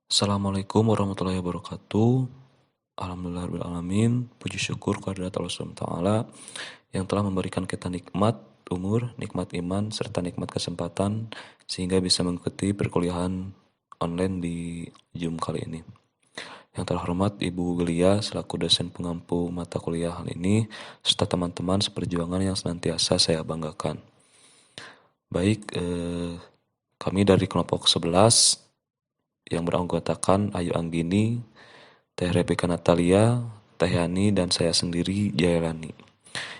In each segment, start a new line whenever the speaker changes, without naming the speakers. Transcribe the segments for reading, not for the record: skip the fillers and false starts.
Assalamualaikum warahmatullahi wabarakatuh. Alhamdulillahirrahmanirrahim. Puji syukur kehadirat Allah SWT yang telah memberikan kita nikmat umur, nikmat iman, serta nikmat kesempatan sehingga bisa mengikuti perkuliahan online di Zoom kali ini. Yang terhormat Ibu Gelia selaku dosen pengampu mata kuliah hal ini, serta teman-teman seperjuangan yang senantiasa saya banggakan. Baik, kami dari kelompok 11 yang beranggotakan Ayu Anggini, Teh Rebecca Natalia, Teh Yani, dan saya sendiri, Jailani,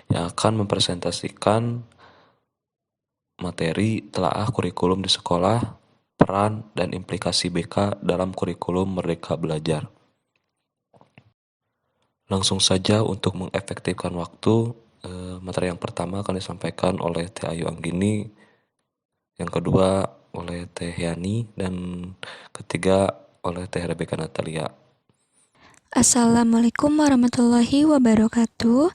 yang akan mempresentasikan materi telaah kurikulum di sekolah, peran dan implikasi BK dalam kurikulum Merdeka Belajar. Langsung saja untuk mengefektifkan waktu, materi yang pertama akan disampaikan oleh Teh Ayu Anggini, yang kedua oleh Teh Yani, dan ketiga oleh Teh Rebecca Natalia.
Assalamualaikum warahmatullahi wabarakatuh.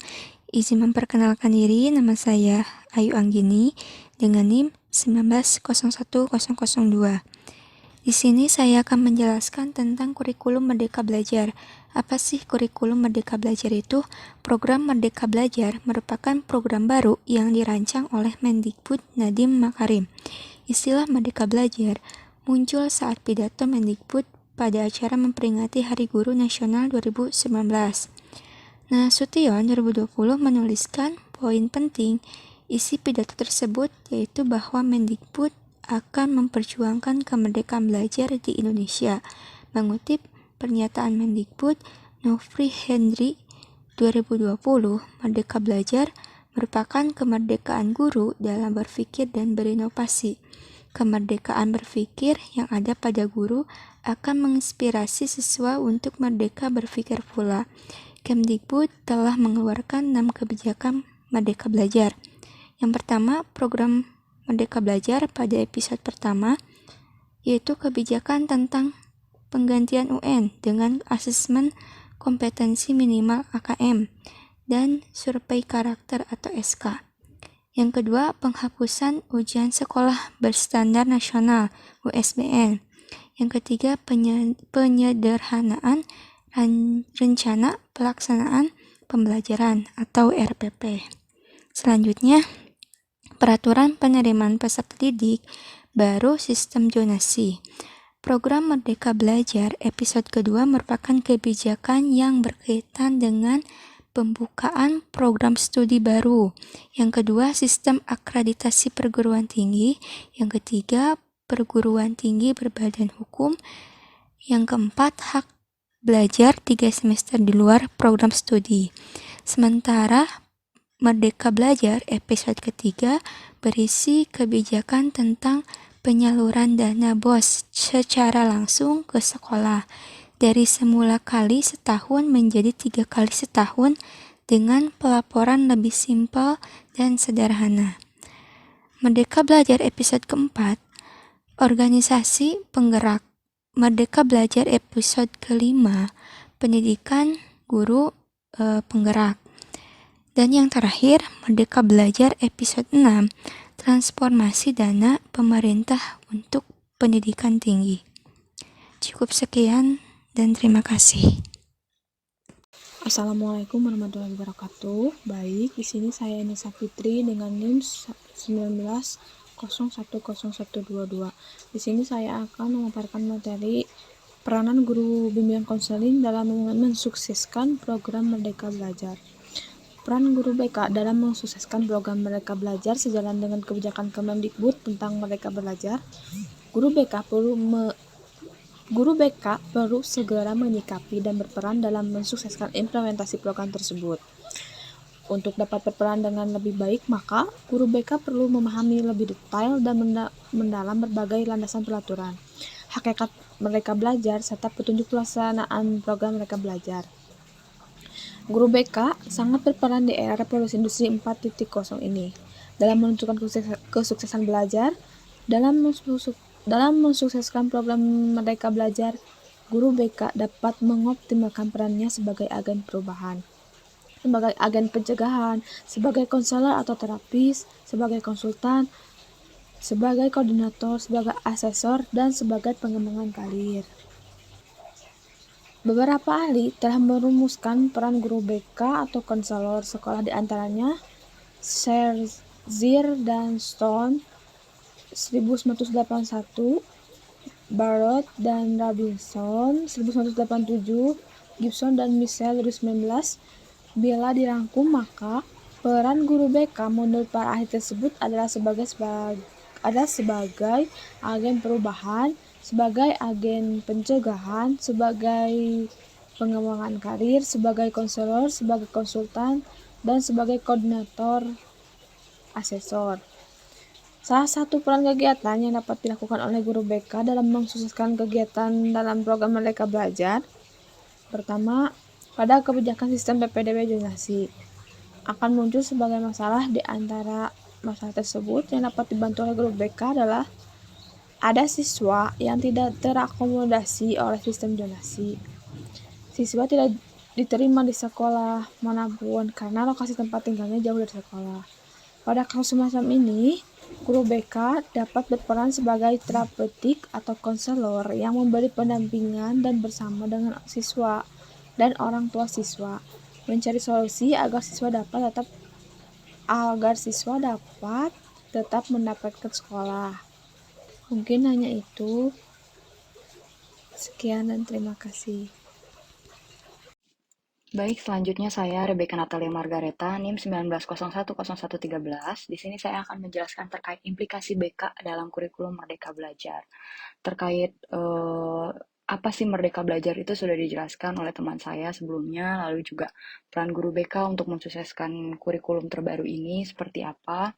Izin memperkenalkan diri, nama saya Ayu Anggini dengan NIM 1901002. Di sini saya akan menjelaskan tentang kurikulum Merdeka Belajar. Apa sih kurikulum Merdeka Belajar itu? Program Merdeka Belajar merupakan program baru yang dirancang oleh Mendikbud Nadiem Makarim. Istilah Merdeka Belajar muncul saat pidato Mendikbud pada acara memperingati Hari Guru Nasional 2019. Nasution 2020 menuliskan poin penting isi pidato tersebut, yaitu bahwa Mendikbud akan memperjuangkan kemerdekaan belajar di Indonesia. Mengutip pernyataan Mendikbud Nofri Hendri 2020, Merdeka Belajar merupakan kemerdekaan guru dalam berpikir dan berinovasi. Kemerdekaan berpikir yang ada pada guru akan menginspirasi siswa untuk merdeka berpikir pula. Kemdikbud telah mengeluarkan 6 kebijakan Merdeka Belajar. Yang pertama, program Merdeka Belajar pada episode pertama, yaitu kebijakan tentang penggantian UN dengan asesmen kompetensi minimal AKM dan survei karakter atau SK. Yang kedua, penghapusan ujian sekolah berstandar nasional USBN. Yang ketiga, penyederhanaan rencana pelaksanaan pembelajaran atau RPP. Selanjutnya, peraturan penerimaan peserta didik baru sistem zonasi. Program Merdeka Belajar episode kedua merupakan kebijakan yang berkaitan dengan pembukaan program studi baru. Yang kedua, sistem akreditasi perguruan tinggi. Yang ketiga, perguruan tinggi berbadan hukum. Yang keempat, hak belajar 3 semester di luar program studi. Sementara Merdeka Belajar episode ketiga berisi kebijakan tentang penyaluran dana BOS secara langsung ke sekolah. Dari semula kali setahun menjadi 3 kali setahun dengan pelaporan lebih simpel dan sederhana. Merdeka Belajar episode keempat, organisasi penggerak. Merdeka Belajar episode kelima, pendidikan guru penggerak. Dan yang terakhir, Merdeka Belajar episode 6, transformasi dana pemerintah untuk pendidikan tinggi. Cukup sekian dan terima kasih.
Assalamualaikum warahmatullahi wabarakatuh. Baik, di sini saya Nisa Fitri dengan NIM 19010122. Di sini saya akan memaparkan materi peranan guru bimbingan konseling dalam mensukseskan program Merdeka Belajar. Peran guru BK dalam mensukseskan program Merdeka Belajar sejalan dengan kebijakan Kemendikbud tentang Merdeka Belajar. Guru BK perlu segera menyikapi dan berperan dalam mensukseskan implementasi program tersebut. Untuk dapat berperan dengan lebih baik, maka guru BK perlu memahami lebih detail dan mendalam berbagai landasan peraturan, hakikat Merdeka Belajar, serta petunjuk pelaksanaan program Merdeka Belajar. Guru BK sangat berperan di era revolusi industri 4.0 ini dalam menentukan kesuksesan belajar. Dalam mensukseskan program Merdeka Belajar, guru BK dapat mengoptimalkan perannya sebagai agen perubahan, sebagai agen pencegahan, sebagai konselor atau terapis, sebagai konsultan, sebagai koordinator, sebagai asesor, dan sebagai pengembangan karir. Beberapa ahli telah merumuskan peran guru BK atau konselor sekolah, di antaranya Scherzier dan Stone 1981, Barrett dan Robinson 1987, Gibson dan Michel 2019. Bila dirangkum, maka peran guru BK menurut para ahli tersebut adalah sebagai agen perubahan, sebagai agen pencegahan, sebagai pengembangan karir, sebagai konselor, sebagai konsultan, dan sebagai koordinator asesor. Salah satu peran kegiatan yang dapat dilakukan oleh guru BK dalam mensukseskan kegiatan dalam program Merdeka Belajar, pertama, pada kebijakan sistem PPDB zonasi akan muncul sebagai masalah. Di antara masalah tersebut yang dapat dibantu oleh guru BK adalah ada siswa yang tidak terakomodasi oleh sistem zonasi. Siswa tidak diterima di sekolah manapun karena lokasi tempat tinggalnya jauh dari sekolah. Pada kasus semacam ini, guru BK dapat berperan sebagai terapeutik atau konselor yang memberi pendampingan dan bersama dengan siswa dan orang tua siswa mencari solusi agar siswa dapat tetap mendapatkan sekolah. Mungkin hanya itu. Sekian dan terima kasih.
Baik, selanjutnya saya Rebecca Natalia Margareta, NIM 19010113. Di sini saya akan menjelaskan terkait implikasi BK dalam kurikulum Merdeka Belajar. Terkait apa sih Merdeka Belajar itu sudah dijelaskan oleh teman saya sebelumnya, lalu juga peran guru BK untuk mensukseskan kurikulum terbaru ini seperti apa.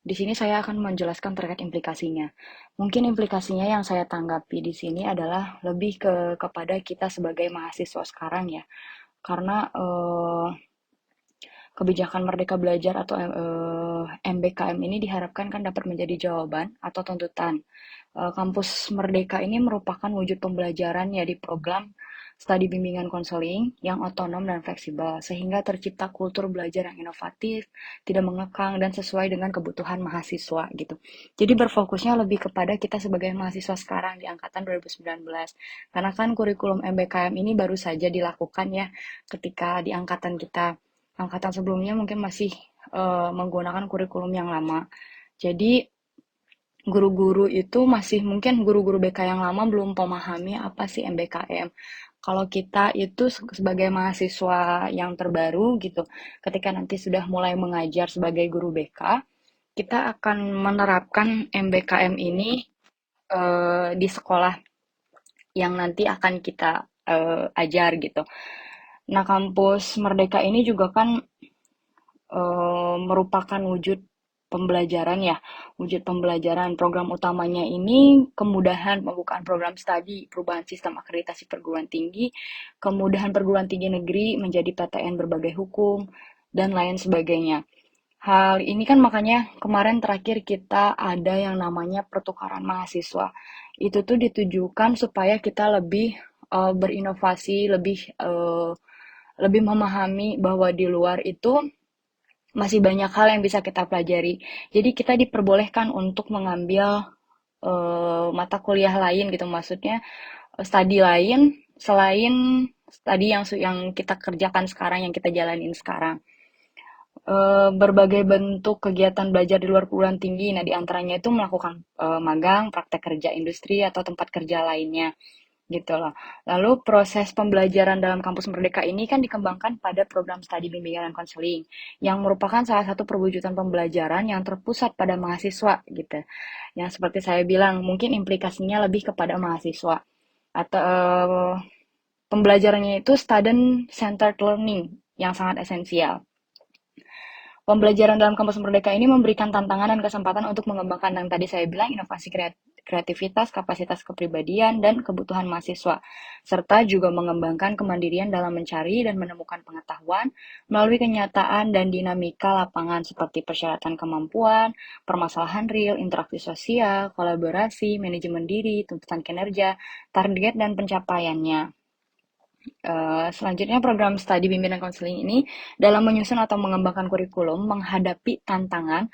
Di sini saya akan menjelaskan terkait implikasinya. Mungkin implikasinya yang saya tanggapi di sini adalah lebih kepada kita sebagai mahasiswa sekarang ya. Karena kebijakan Merdeka Belajar atau MBKM ini diharapkan kan dapat menjadi jawaban atau tuntutan. Kampus Merdeka ini merupakan wujud pembelajaran ya di program studi bimbingan konseling yang otonom dan fleksibel, sehingga tercipta kultur belajar yang inovatif, tidak mengekang, dan sesuai dengan kebutuhan mahasiswa gitu. Jadi berfokusnya lebih kepada kita sebagai mahasiswa sekarang di angkatan 2019. Karena kan kurikulum MBKM ini baru saja dilakukan ya ketika di angkatan kita. Angkatan sebelumnya mungkin masih menggunakan kurikulum yang lama. Jadi guru-guru itu masih mungkin guru-guru BK yang lama belum memahami apa sih MBKM. Kalau kita itu sebagai mahasiswa yang terbaru gitu, ketika nanti sudah mulai mengajar sebagai guru BK, kita akan menerapkan MBKM ini di sekolah yang nanti akan kita ajar gitu. Nah, kampus Merdeka ini juga kan merupakan wujud pembelajaran ya, wujud pembelajaran. Program utamanya ini kemudahan pembukaan program studi, perubahan sistem akreditasi perguruan tinggi, kemudahan perguruan tinggi negeri menjadi PTN berbagai hukum, dan lain sebagainya. Hal ini kan makanya kemarin terakhir kita ada yang namanya pertukaran mahasiswa. Itu tuh ditujukan supaya kita lebih berinovasi, lebih memahami bahwa di luar itu masih banyak hal yang bisa kita pelajari. Jadi kita diperbolehkan untuk mengambil mata kuliah lain gitu, maksudnya studi lain selain studi yang kita kerjakan sekarang, yang kita jalanin sekarang. Berbagai bentuk kegiatan belajar di luar perguruan tinggi, nah diantaranya itu melakukan magang, praktek kerja industri atau tempat kerja lainnya gitu loh. Lalu proses pembelajaran dalam kampus Merdeka ini kan dikembangkan pada program studi bimbingan dan konseling yang merupakan salah satu perwujudan pembelajaran yang terpusat pada mahasiswa gitu. Yang seperti saya bilang, mungkin implikasinya lebih kepada mahasiswa atau pembelajarannya itu student centered learning yang sangat esensial. Pembelajaran dalam kampus Merdeka ini memberikan tantangan dan kesempatan untuk mengembangkan yang tadi saya bilang, inovasi kreativitas, kapasitas kepribadian, dan kebutuhan mahasiswa, serta juga mengembangkan kemandirian dalam mencari dan menemukan pengetahuan melalui kenyataan dan dinamika lapangan seperti persyaratan kemampuan, permasalahan real, interaksi sosial, kolaborasi, manajemen diri, tuntutan kinerja, target, dan pencapaiannya. Selanjutnya program studi bimbingan konseling ini dalam menyusun atau mengembangkan kurikulum menghadapi tantangan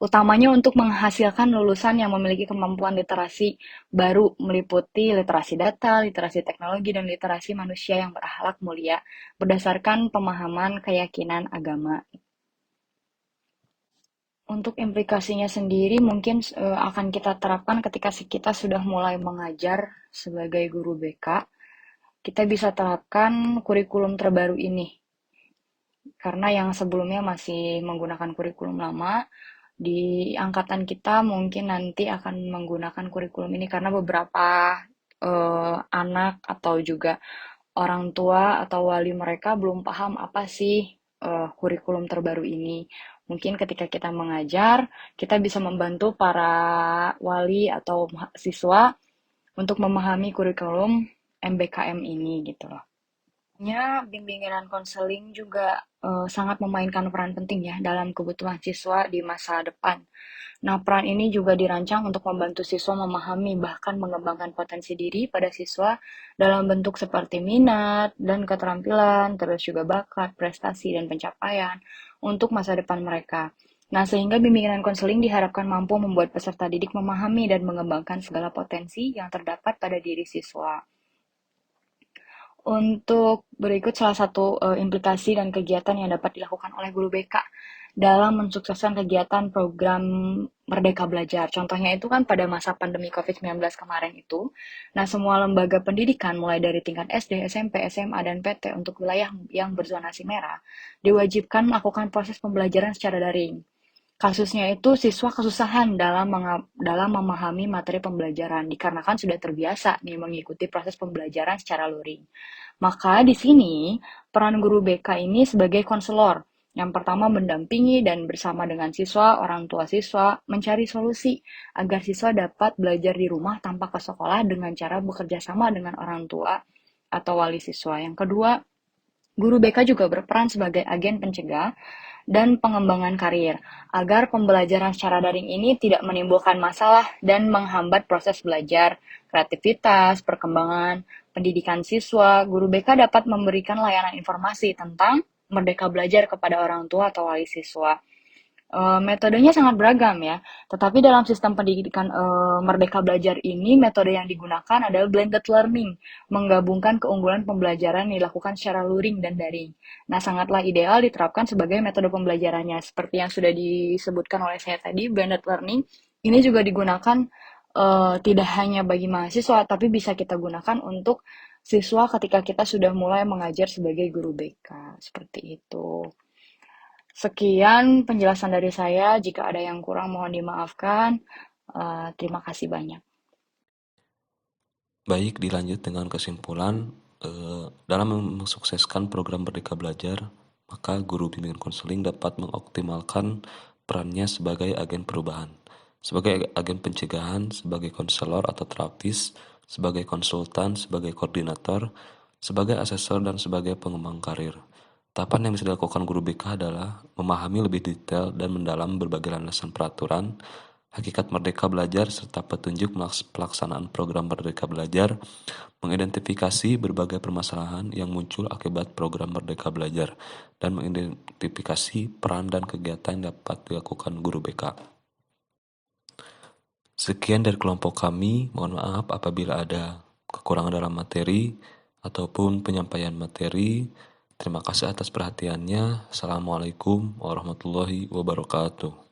utamanya untuk menghasilkan lulusan yang memiliki kemampuan literasi baru meliputi literasi data, literasi teknologi, dan literasi manusia yang berakhlak mulia berdasarkan pemahaman keyakinan agama. Untuk implikasinya sendiri mungkin akan kita terapkan ketika kita sudah mulai mengajar sebagai guru BK. Kita bisa terapkan kurikulum terbaru ini. Karena yang sebelumnya masih menggunakan kurikulum lama, di angkatan kita mungkin nanti akan menggunakan kurikulum ini karena beberapa anak atau juga orang tua atau wali mereka belum paham apa sih kurikulum terbaru ini. Mungkin ketika kita mengajar, kita bisa membantu para wali atau siswa untuk memahami kurikulum MBKM ini gitu loh. Bimbingan dan konseling juga sangat memainkan peran penting ya dalam kebutuhan siswa di masa depan. Nah, peran ini juga dirancang untuk membantu siswa memahami bahkan mengembangkan potensi diri pada siswa dalam bentuk seperti minat dan keterampilan, terus juga bakat, prestasi, dan pencapaian untuk masa depan mereka. Nah, sehingga bimbingan dan konseling diharapkan mampu membuat peserta didik memahami dan mengembangkan segala potensi yang terdapat pada diri siswa. Untuk berikut salah satu implikasi dan kegiatan yang dapat dilakukan oleh guru BK dalam mensukseskan kegiatan program Merdeka Belajar. Contohnya itu kan pada masa pandemi COVID-19 kemarin itu, nah semua lembaga pendidikan mulai dari tingkat SD, SMP, SMA, dan PT untuk wilayah yang berzonasi merah diwajibkan melakukan proses pembelajaran secara daring. Kasusnya itu siswa kesusahan dalam memahami materi pembelajaran dikarenakan sudah terbiasa nih mengikuti proses pembelajaran secara luring. Maka di sini peran guru BK ini sebagai konselor. Yang pertama mendampingi dan bersama dengan siswa, orang tua siswa, mencari solusi agar siswa dapat belajar di rumah tanpa ke sekolah dengan cara bekerja sama dengan orang tua atau wali siswa. Yang kedua, guru BK juga berperan sebagai agen pencegah dan pengembangan karir, agar pembelajaran secara daring ini tidak menimbulkan masalah dan menghambat proses belajar, kreativitas, perkembangan, pendidikan siswa. Guru BK dapat memberikan layanan informasi tentang Merdeka Belajar kepada orang tua atau wali siswa. Metodenya sangat beragam ya, tetapi dalam sistem pendidikan Merdeka Belajar ini, metode yang digunakan adalah blended learning, menggabungkan keunggulan pembelajaran yang dilakukan secara luring dan daring. Nah, sangatlah ideal diterapkan sebagai metode pembelajarannya. Seperti yang sudah disebutkan oleh saya tadi, blended learning ini juga digunakan tidak hanya bagi mahasiswa, tapi bisa kita gunakan untuk siswa ketika kita sudah mulai mengajar sebagai guru BK. Seperti itu. Sekian penjelasan dari saya. Jika ada yang kurang mohon dimaafkan. Terima kasih banyak.
Baik, dilanjut dengan kesimpulan. Dalam mensukseskan program Merdeka Belajar, maka guru bimbingan konseling dapat mengoptimalkan perannya sebagai agen perubahan, sebagai agen pencegahan, sebagai konselor atau terapis, sebagai konsultan, sebagai koordinator, sebagai asesor, dan sebagai pengembang karir. Tahapan yang bisa dilakukan guru BK adalah memahami lebih detail dan mendalam berbagai landasan peraturan, hakikat Merdeka Belajar, serta petunjuk pelaksanaan program Merdeka Belajar, mengidentifikasi berbagai permasalahan yang muncul akibat program Merdeka Belajar, dan mengidentifikasi peran dan kegiatan yang dapat dilakukan guru BK. Sekian dari kelompok kami, mohon maaf apabila ada kekurangan dalam materi ataupun penyampaian materi. Terima kasih atas perhatiannya. Assalamualaikum warahmatullahi wabarakatuh.